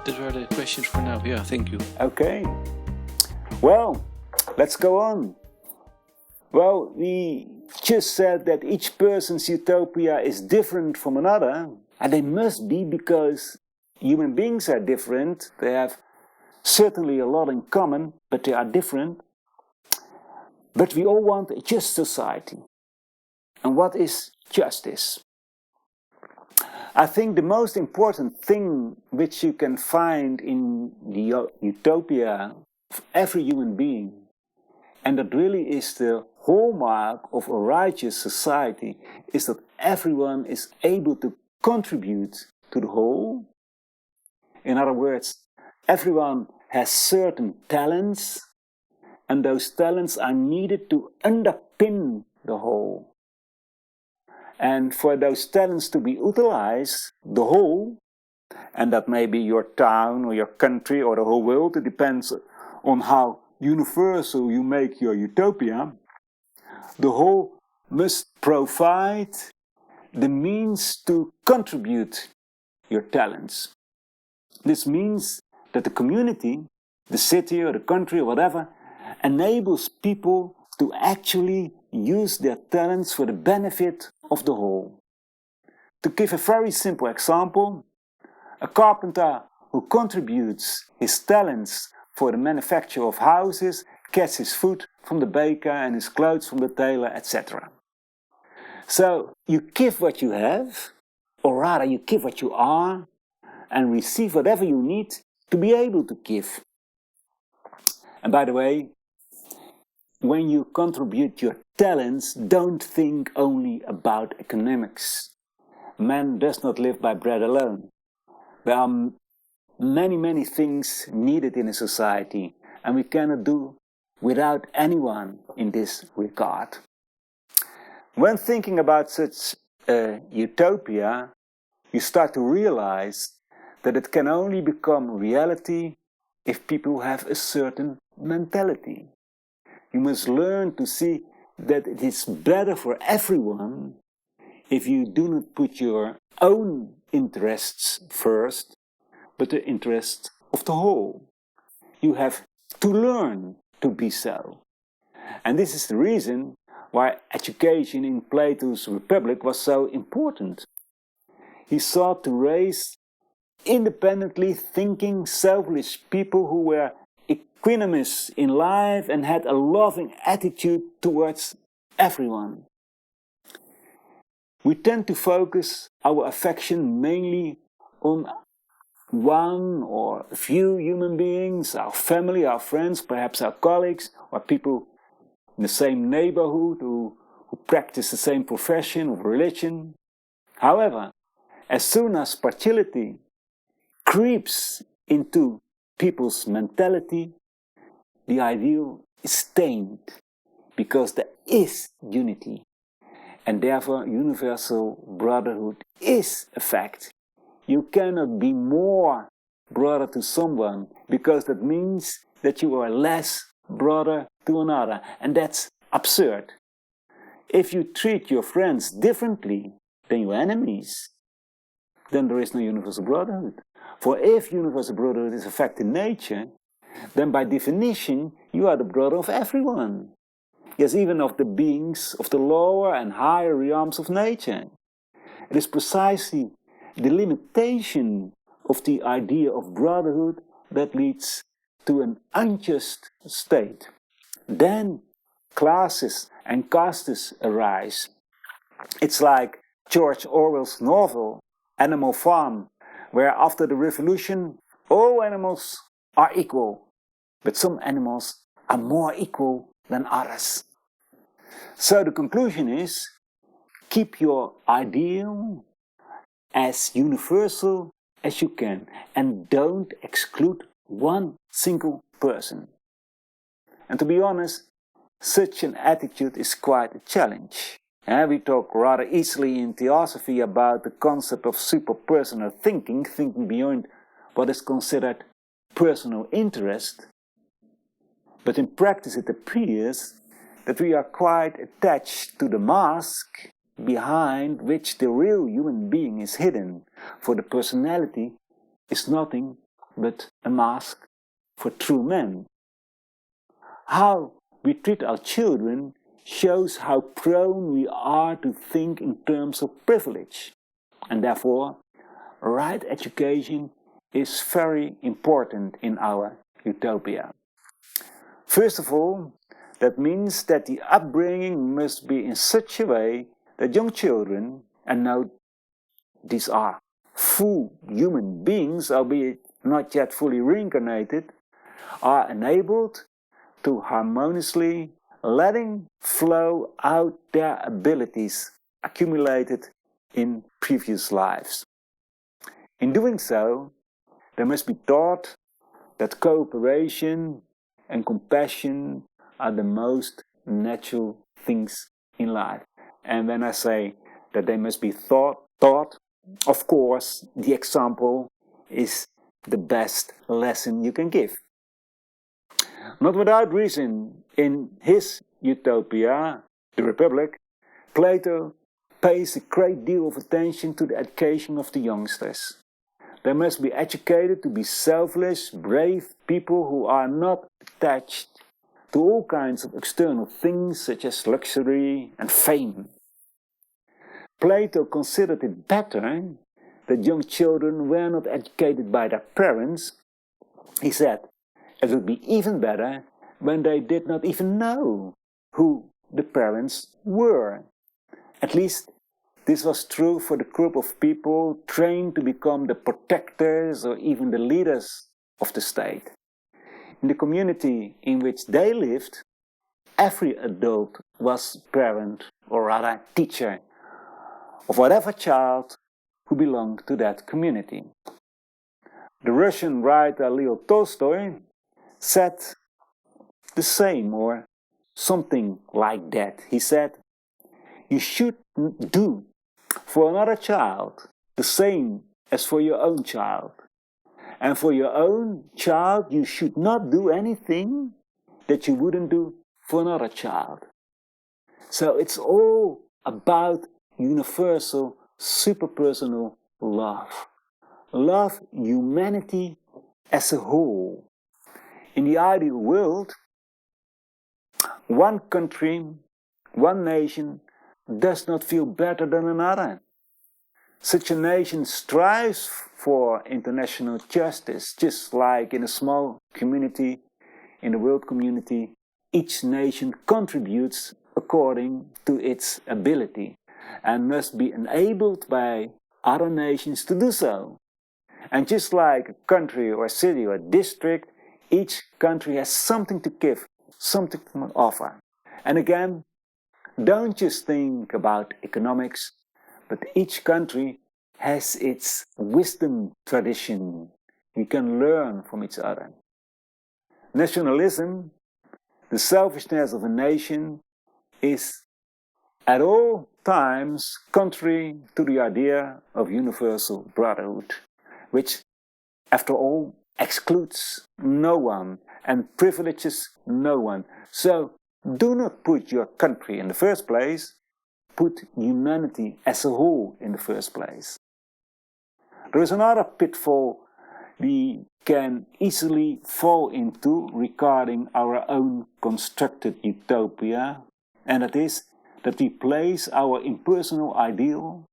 Those were the questions for now. Yeah, thank you. Okay. Well, let's go on. Well, we just said that each person's utopia is different from another, and they must be because human beings are different. They have certainly a lot in common, but they are different. But we all want a just society. And what is justice? I think the most important thing which you can find in the utopia of every human being, and that really is the hallmark of a righteous society, is that everyone is able to contribute to the whole. In other words, everyone has certain talents, and those talents are needed to underpin the whole. And for those talents to be utilized, the whole, and that may be your town or your country or the whole world, it depends on how universal you make your utopia, the whole must provide the means to contribute your talents. This means that the community, the city or the country or whatever, enables people to actually use their talents for the benefit of the whole. To give a very simple example, a carpenter who contributes his talents for the manufacture of houses gets his food from the baker and his clothes from the tailor, etc. So you give what you have, or rather you give what you are, and receive whatever you need to be able to give. And by the way, when you contribute your talents, don't think only about economics. Man does not live by bread alone. There are many things needed in a society, and we cannot do without anyone in this regard. When thinking about such a utopia, you start to realize that it can only become reality if people have a certain mentality. You must learn to see that it is better for everyone if you do not put your own interests first, but the interests of the whole. You have to learn to be so. And this is the reason why education in Plato's Republic was so important. He sought to raise independently thinking, selfish people who were equanimous in life and had a loving attitude towards everyone. We tend to focus our affection mainly on one or a few human beings, our family, our friends, perhaps our colleagues, or people in the same neighborhood who practice the same profession or religion. However, as soon as partiality creeps into people's mentality, the ideal is stained, because there is unity, and therefore universal brotherhood is a fact. You cannot be more brother to someone, because that means that you are less brother to another, and that's absurd. If you treat your friends differently than your enemies, then there is no universal brotherhood. For if universal brotherhood is a fact in nature, then by definition you are the brother of everyone. Yes, even of the beings of the lower and higher realms of nature. It is precisely the limitation of the idea of brotherhood that leads to an unjust state. Then classes and castes arise. It's like George Orwell's novel, Animal Farm, where after the revolution all animals are equal, but some animals are more equal than others. So the conclusion is, keep your ideal as universal as you can, and don't exclude one single person. And to be honest, such an attitude is quite a challenge. We talk rather easily in Theosophy about the concept of superpersonal thinking beyond what is considered personal interest. But in practice it appears that we are quite attached to the mask behind which the real human being is hidden, for the personality is nothing but a mask for true men. How we treat our children shows how prone we are to think in terms of privilege, and therefore right education is very important in our utopia. First of all, that means that the upbringing must be in such a way that young children, and now these are full human beings, albeit not yet fully reincarnated, are enabled to harmoniously letting flow out their abilities accumulated in previous lives. In doing so, they must be taught that cooperation and compassion are the most natural things in life. And when I say that they must be taught, of course, the example is the best lesson you can give. Not without reason, in his utopia, the Republic, Plato pays a great deal of attention to the education of the youngsters. They must be educated to be selfless, brave people who are not attached to all kinds of external things such as luxury and fame. Plato considered it better that young children were not educated by their parents. He said it would be even better when they did not even know who the parents were. At least this was true for the group of people trained to become the protectors or even the leaders of the state. In the community in which they lived, every adult was parent or rather teacher of whatever child who belonged to that community. The Russian writer Leo Tolstoy said the same or something like that. He said, "You should do for another child the same as for your own child. And for your own child, you should not do anything that you wouldn't do for another child." So it's all about universal, superpersonal love. Love humanity as a whole. In the ideal world, one country, one nation does not feel better than another. Such a nation strives for international justice, just like in a small community, in the world community, each nation contributes according to its ability and must be enabled by other nations to do so. And just like a country or a city or a district, each country has something to give, something to offer. And again, don't just think about economics, but each country has its wisdom tradition. We can learn from each other. Nationalism, the selfishness of a nation, is at all times contrary to the idea of universal brotherhood, which, after all, excludes no one and privileges no one. So, do not put your country in the first place, put humanity as a whole in the first place. There is another pitfall we can easily fall into regarding our own constructed utopia, and that is that we place our impersonal ideal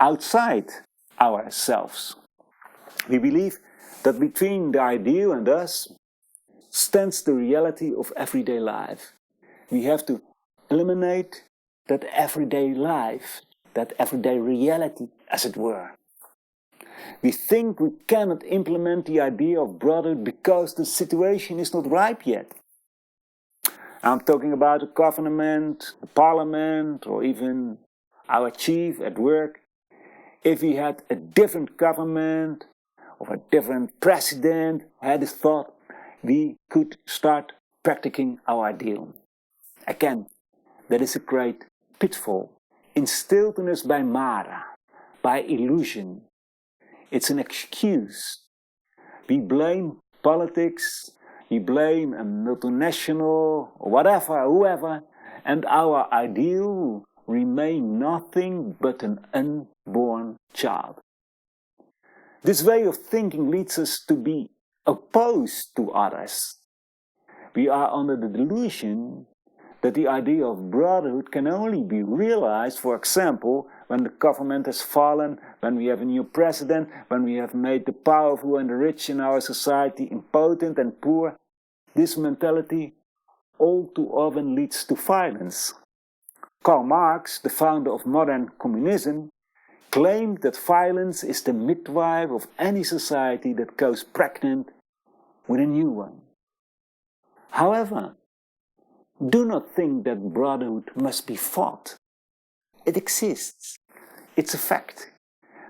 outside ourselves. We believe that between the ideal and us stands the reality of everyday life. We have to eliminate that everyday life, that everyday reality, as it were. We think we cannot implement the idea of brotherhood because the situation is not ripe yet. I'm talking about the government, the parliament, or even our chief at work. If we had a different government, or a different president who had this thought, we could start practicing our ideal. Again, that is a great pitfall, instilled in us by Mara, by illusion. It's an excuse. We blame politics, we blame a multinational, or whatever, whoever, and our ideal remain nothing but an unborn child. This way of thinking leads us to be opposed to others. We are under the delusion that the idea of brotherhood can only be realized, for example, when the government has fallen, when we have a new president, when we have made the powerful and the rich in our society impotent and poor. This mentality all too often leads to violence. Karl Marx, the founder of modern communism, claimed that violence is the midwife of any society that goes pregnant with a new one. However, do not think that brotherhood must be fought. It exists. It's a fact.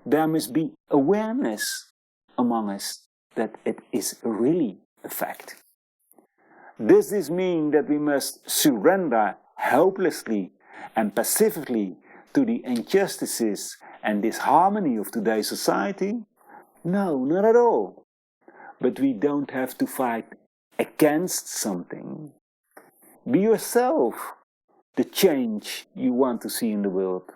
There must be awareness among us that it is really a fact. Does this mean that we must surrender hopelessly and passively to the injustices and disharmony of today's society? No, not at all. But we don't have to fight against something. Be yourself the change you want to see in the world.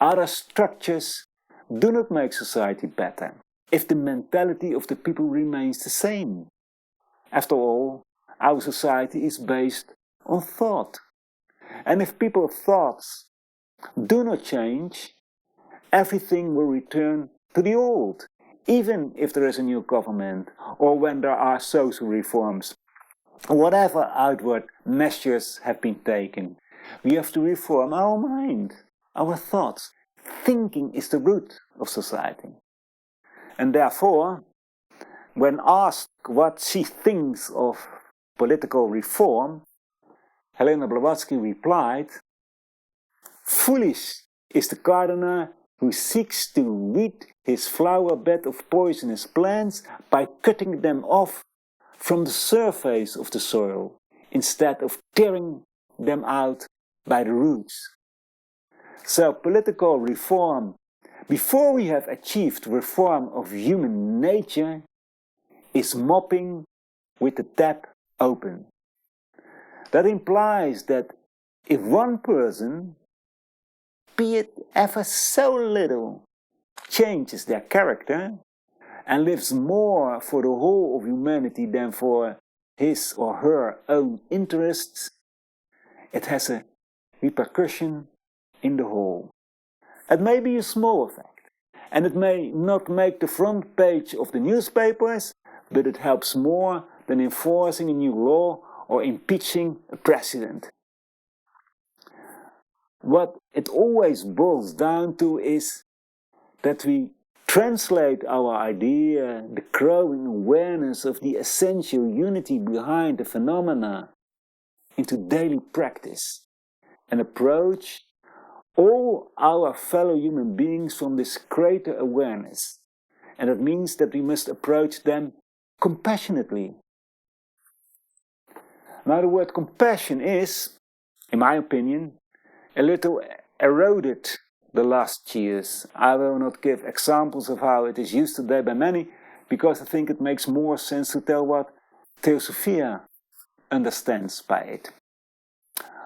Other structures do not make society better if the mentality of the people remains the same. After all, our society is based on thought. And if people's thoughts do not change, everything will return to the old, even if there is a new government or when there are social reforms. Whatever outward measures have been taken, we have to reform our mind, our thoughts. Thinking is the root of society. And therefore, when asked what she thinks of political reform, Helena Blavatsky replied, "Foolish is the gardener who seeks to rid his flower bed of poisonous plants by cutting them off from the surface of the soil, instead of tearing them out by the roots." So political reform, before we have achieved reform of human nature, is mopping with the tap open. That implies that if one person, be it ever so little, changes their character, and lives more for the whole of humanity than for his or her own interests, it has a repercussion in the whole. It may be a small effect, and it may not make the front page of the newspapers, but it helps more than enforcing a new law or impeaching a president. What it always boils down to is that we translate our idea, the growing awareness of the essential unity behind the phenomena, into daily practice and approach all our fellow human beings from this greater awareness. And that means that we must approach them compassionately. Now, the word compassion is, in my opinion, a little eroded the last years. I will not give examples of how it is used today by many, because I think it makes more sense to tell what Theosophy understands by it.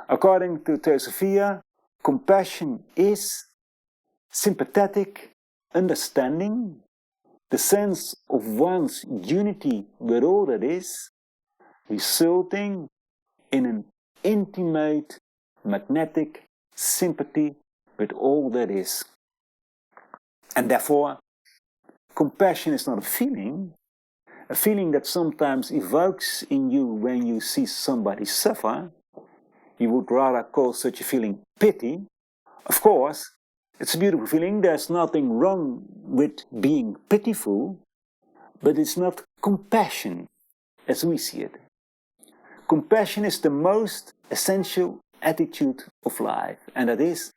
According to Theosophy, compassion is sympathetic understanding, the sense of one's unity with all that is, resulting in an intimate, magnetic sympathy with all that is. And therefore, compassion is not a feeling that sometimes evokes in you when you see somebody suffer. You would rather call such a feeling pity. Of course, it's a beautiful feeling, there's nothing wrong with being pitiful, but it's not compassion as we see it. Compassion is the most essential attitude of life, and that is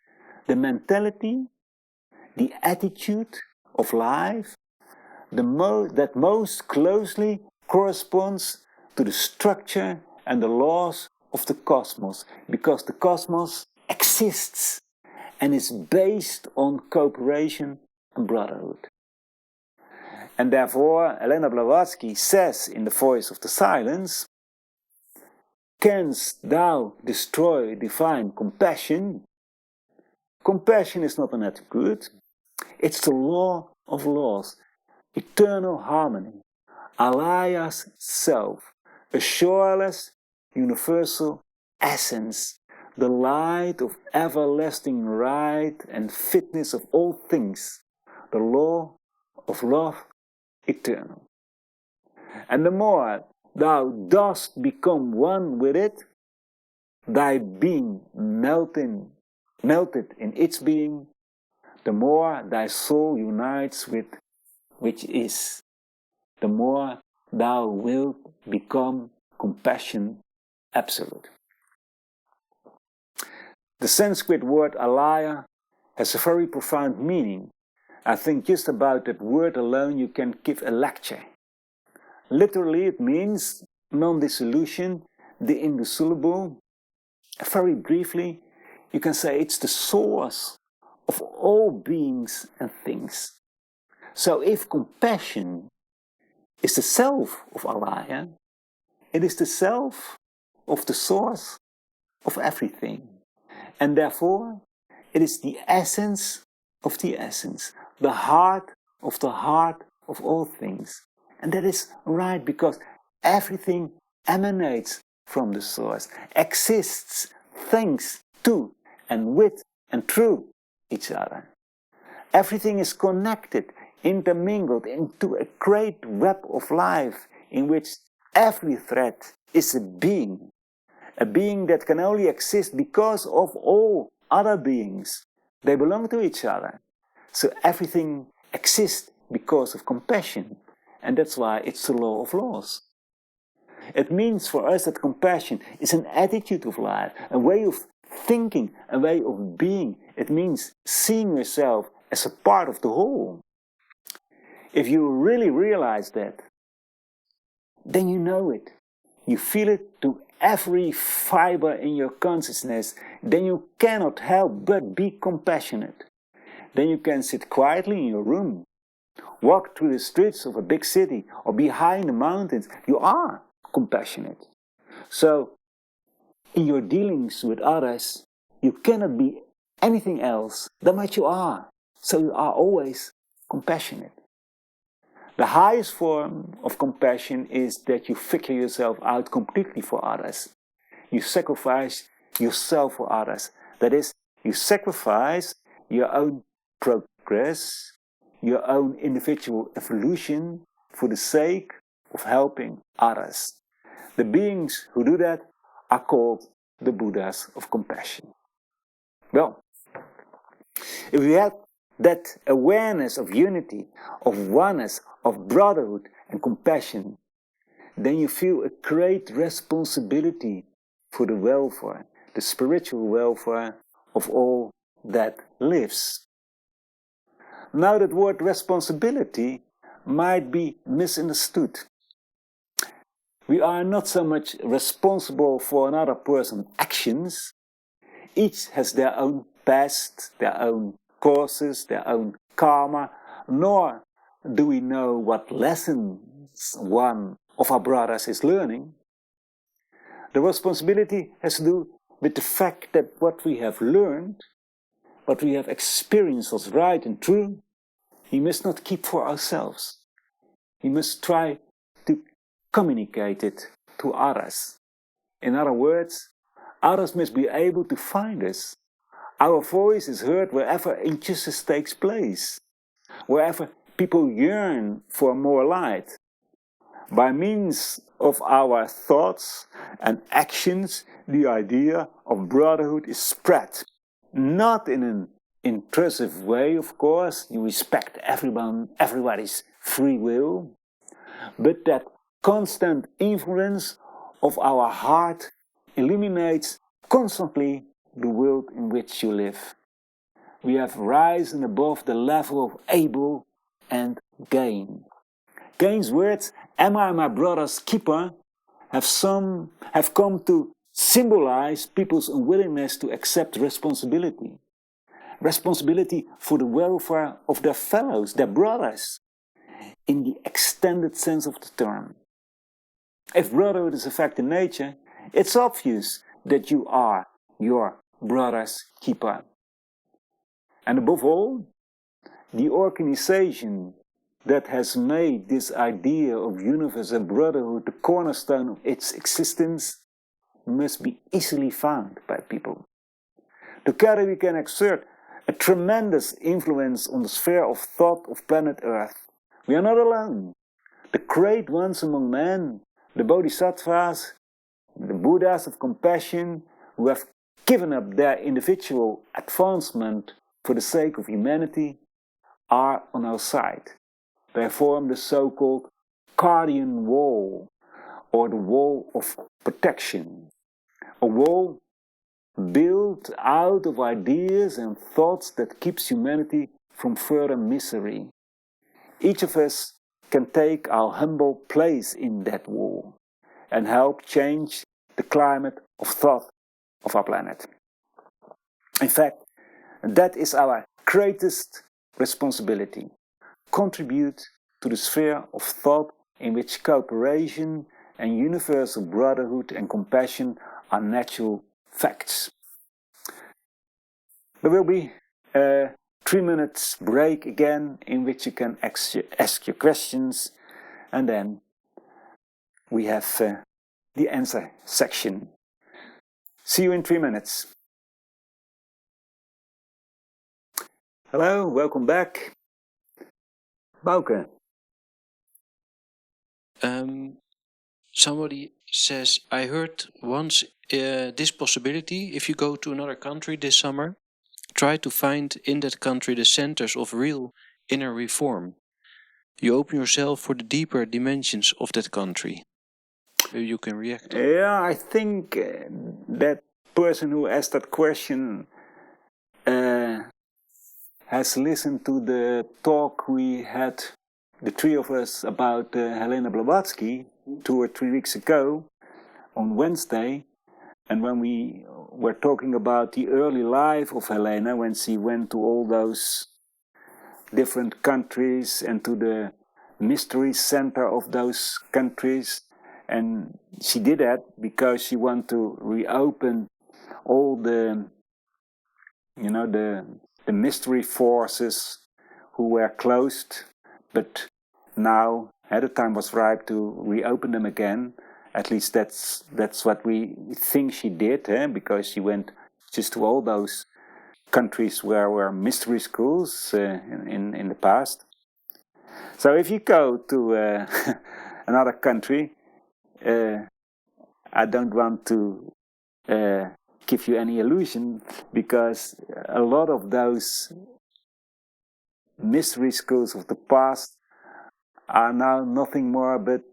the mentality, the attitude of life that most closely corresponds to the structure and the laws of the cosmos, because the cosmos exists and is based on cooperation and brotherhood. And therefore, Helena Blavatsky says in The Voice of the Silence, "Canst thou destroy divine compassion?" Compassion is not an attribute, it's the law of laws, eternal harmony. Alaya's self, a shoreless, universal essence, the light of everlasting right and fitness of all things, the law of love eternal. And the more thou dost become one with it, thy being melted in its being, the more thy soul unites with which is, the more thou wilt become compassion absolute. The Sanskrit word alaya has a very profound meaning. I think just about that word alone you can give a lecture. Literally it means non-dissolution, the indissoluble. Very briefly, you can say it's the source of all beings and things. So if compassion is the self of alaya, it is the self of the source of everything. And therefore, it is the essence of the essence, the heart of all things. And that is right, because everything emanates from the source, exists thanks to and with and through each other. Everything is connected, intermingled into a great web of life in which every thread is a being that can only exist because of all other beings. They belong to each other. So everything exists because of compassion, and that's why it's the law of laws. It means for us that compassion is an attitude of life, a way of thinking, a way of being. It means seeing yourself as a part of the whole. If you really realize that, then you know it. You feel it to every fiber in your consciousness. Then you cannot help but be compassionate. Then you can sit quietly in your room, walk through the streets of a big city, or be high in the mountains. You are compassionate. So, in your dealings with others, you cannot be anything else than what you are. So you are always compassionate. The highest form of compassion is that you figure yourself out completely for others. You sacrifice yourself for others. That is, you sacrifice your own progress, your own individual evolution for the sake of helping others. The beings who do that are called the Buddhas of compassion. Well, if we have that awareness of unity, of oneness, of brotherhood and compassion, then you feel a great responsibility for the welfare, the spiritual welfare of all that lives. Now that word responsibility might be misunderstood. We are not so much responsible for another person's actions. Each has their own past, their own causes, their own karma, nor do we know what lessons one of our brothers is learning. The responsibility has to do with the fact that what we have learned, what we have experienced as right and true, we must not keep for ourselves. We must try to communicate it to others. In other words, others must be able to find us. Our voice is heard wherever injustice takes place, wherever people yearn for more light. By means of our thoughts and actions, the idea of brotherhood is spread. Not in an intrusive way, of course, you respect everybody's free will, but that constant influence of our heart illuminates constantly the world in which you live. We have risen above the level of Abel and Cain. Cain's words, "Am I my brother's keeper?" have come to symbolize people's unwillingness to accept responsibility. Responsibility for the welfare of their fellows, their brothers, in the extended sense of the term. If brotherhood is a fact in nature, it's obvious that you are your brother's keeper. And above all, the organization that has made this idea of universal brotherhood the cornerstone of its existence must be easily found by people. Together we can exert a tremendous influence on the sphere of thought of planet Earth. We are not alone. The great ones among men, the bodhisattvas, the Buddhas of compassion, who have given up their individual advancement for the sake of humanity, are on our side. They form the so-called guardian wall, or the wall of protection. A wall built out of ideas and thoughts that keeps humanity from further misery. Each of us can take our humble place in that wall and help change the climate of thought of our planet. In fact, that is our greatest responsibility. Contribute to the sphere of thought in which cooperation and universal brotherhood and compassion are natural facts. There will be a 3 minutes break again in which you can ask your questions, and then we have the answer section. See you in 3 minutes. Hello, welcome back. Bouke. Somebody says, I heard once this possibility, if you go to another country this summer, try to find in that country the centers of real inner reform. You open yourself for the deeper dimensions of that country. Maybe you can react. Yeah, I think that person who asked that question has listened to the talk we had, the three of us, about Helena Blavatsky 2 or 3 weeks ago on Wednesday. And when we were talking about the early life of Helena, when she went to all those different countries and to the mystery center of those countries, and she did that because she wanted to reopen all the mystery forces who were closed, but now the time was ripe to reopen them again. At least that's what we think she did, because she went just to all those countries where were mystery schools in the past. So if you go to another country, I don't want to give you any illusion, because a lot of those mystery schools of the past are now nothing more but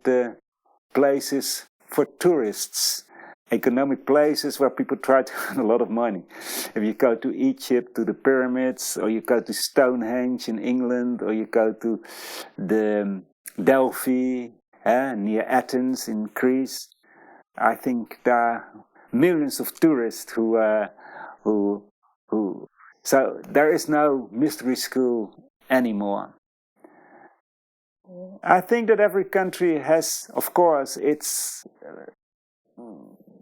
places for tourists, economic places where people try to earn a lot of money. If you go to Egypt, to the pyramids, or you go to Stonehenge in England, or you go to the Delphi near Athens in Greece, I think there are millions of tourists who so there is no mystery school anymore. I think that every country has, of course, its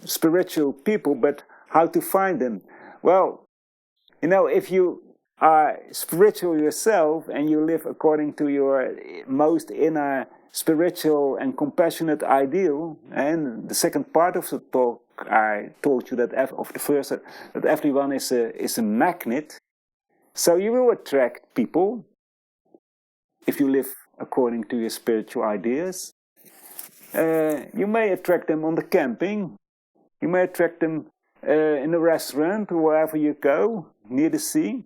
spiritual people, but how to find them? Well, if you are spiritual yourself and you live according to your most inner spiritual and compassionate ideal, and the second part of the talk I told you that of the first, that everyone is a magnet, so you will attract people if you live according to your spiritual ideas. You may attract them on the camping, you may attract them in a restaurant or wherever you go, near the sea.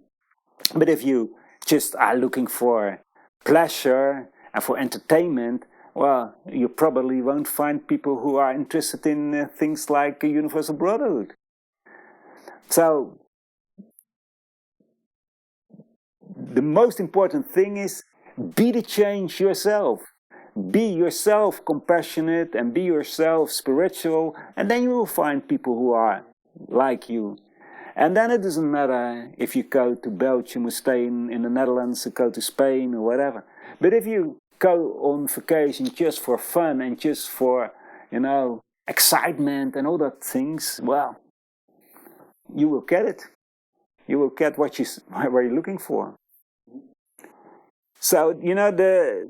But if you just are looking for pleasure and for entertainment, well, you probably won't find people who are interested in things like a universal brotherhood. So, the most important thing is, be the change yourself. Be yourself compassionate and be yourself spiritual, and then you will find people who are like you. And then it doesn't matter if you go to Belgium or stay in the Netherlands or go to Spain or whatever. But if you go on vacation just for fun and just for, excitement and all that things, well, you will get it. You will get what you're looking for. So, you know, the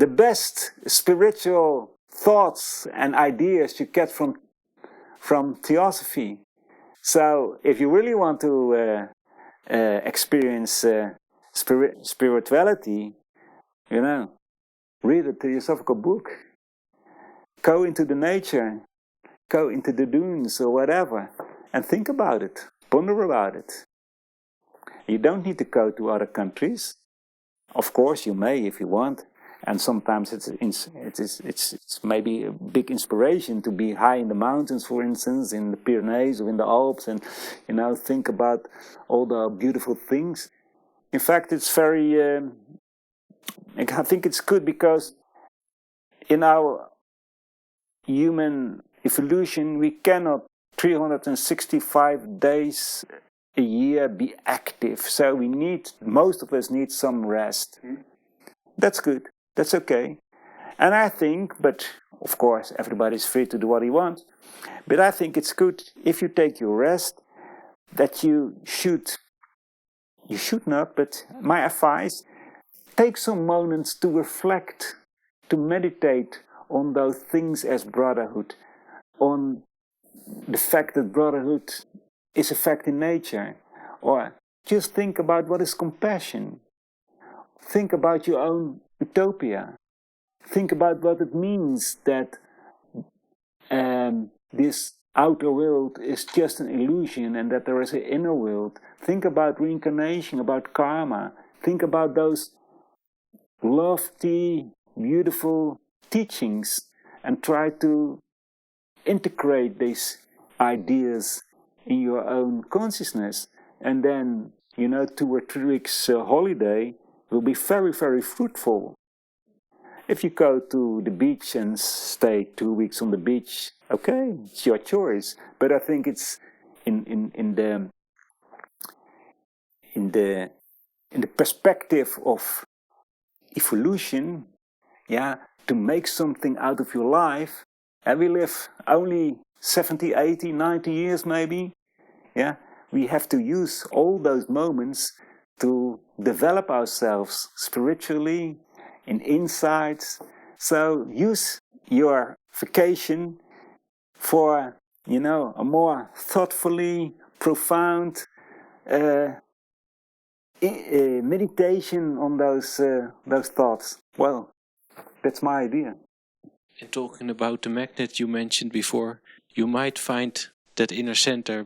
best spiritual thoughts and ideas you get from Theosophy. So, if you really want to experience spirituality, you know, read a Theosophical book. Go into the nature, go into the dunes or whatever, and think about it, ponder about it. You don't need to go to other countries. Of course, you may if you want, and sometimes it's maybe a big inspiration to be high in the mountains, for instance, in the Pyrenees or in the Alps, and you know, think about all the beautiful things. In fact, it's very. I think it's good because in our human evolution, we cannot 365 days a year be active. So most of us need some rest. That's good. That's okay. And I think, but of course, everybody's free to do what he wants. But I think it's good if you take your rest that you should not, but my advice, take some moments to reflect, to meditate on those things as brotherhood, on the fact that brotherhood is a fact in nature, or just think about what is compassion. Think about your own utopia. Think about what it means that this outer world is just an illusion and that there is an inner world. Think about reincarnation, about karma. Think about those lofty, beautiful teachings and try to integrate these ideas in your own consciousness. And then, 2 or 3 weeks holiday will be very, very fruitful. If you go to the beach and stay 2 weeks on the beach, okay, it's your choice. But I think it's in the perspective of evolution, to make something out of your life. And we live only 70, 80, 90 years maybe. We have to use all those moments to develop ourselves spiritually, in insights. So use your vacation for, a more thoughtfully profound meditation on those thoughts. Well, that's my idea. And talking about the magnet you mentioned before, you might find that inner center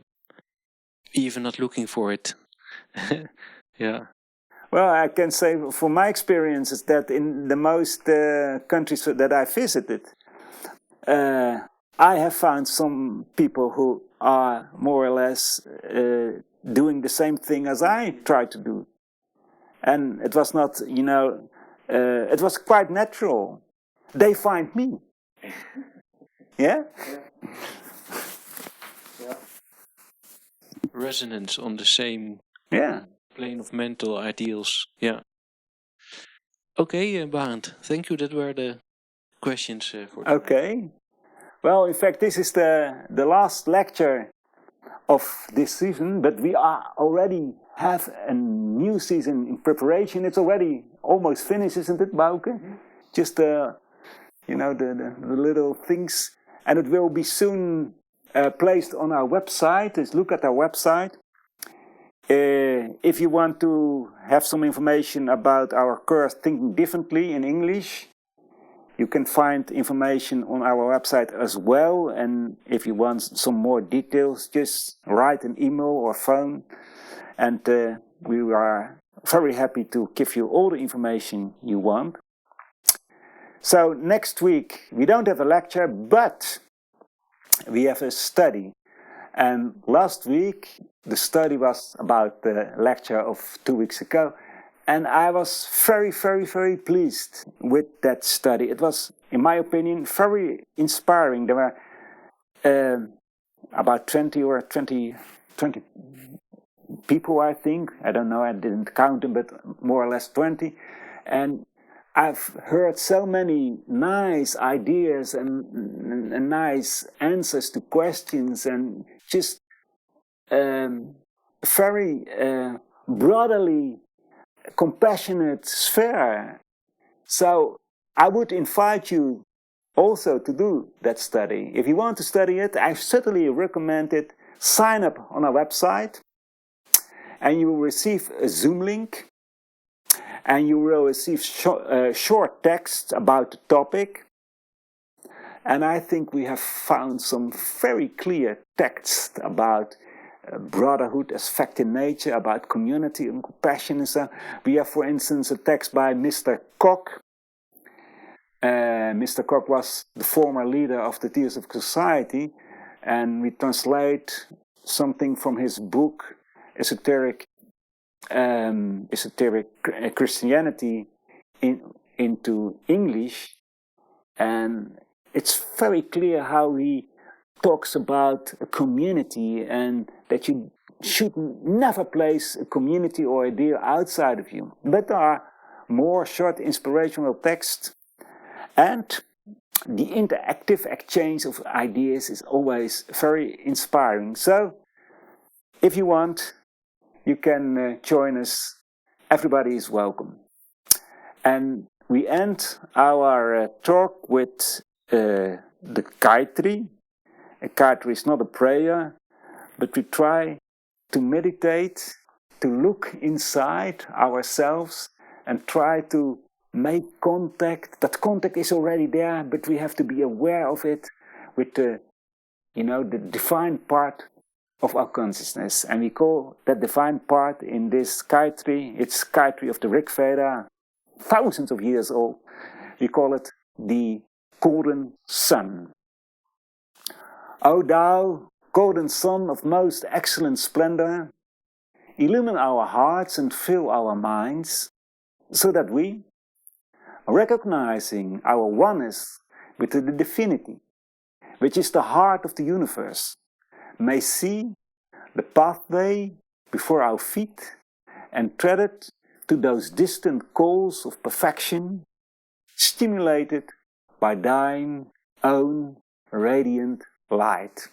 even not looking for it. Yeah. Well, I can say from my experience is that in the most countries that I visited, I have found some people who are more or less doing the same thing as I try to do. And it was not, it was quite natural. They find me. Yeah? Resonance on the same plane of mental ideals. Yeah. Okay, Barend, thank you. That were the questions for today. Okay. Well, in fact, this is the last lecture of this season, but we already have a new season in preparation. It's already almost finished, isn't it, Bauke? Mm-hmm. Just the little things, and it will be soon placed on our website. Just look at our website. If you want to have some information about our course Thinking Differently in English, you can find information on our website as well. And if you want some more details, just write an email or phone. And we are very happy to give you all the information you want. So next week, we don't have a lecture, but we have a study. And last week, the study was about the lecture of 2 weeks ago. And I was very, very, very pleased with that study. It was, in my opinion, very inspiring. There were about 20 people, I think. I don't know, I didn't count them, but more or less 20. And I've heard so many nice ideas and nice answers to questions, and just very brotherly compassionate sphere. So I would invite you also to do that study. If you want to study it, I certainly recommend it. Sign up on our website and you will receive a Zoom link and you will receive short text about the topic. And I think we have found some very clear text about brotherhood as fact in nature, about community and compassion and so. We have, for instance, a text by Mr. Koch. Mr. Koch was the former leader of the Theosophical Society, and we translate something from his book, Esoteric Christianity, into English. And it's very clear how he talks about a community and that you should never place a community or idea outside of you. But there are more short inspirational texts, and the interactive exchange of ideas is always very inspiring. So, if you want, you can join us. Everybody is welcome. And we end our talk with the Gayatri. A Gayatri is not a prayer, but we try to meditate, to look inside ourselves and try to make contact. That contact is already there, but we have to be aware of it with the divine part of our consciousness. And we call that divine part in this Gayatri, it's Gayatri of the Rig Veda, thousands of years old. We call it the golden sun. O thou, golden sun of most excellent splendor, illumine our hearts and fill our minds, so that we, recognizing our oneness with the divinity, which is the heart of the universe, may see the pathway before our feet and tread it to those distant goals of perfection, stimulated by thine own radiant light.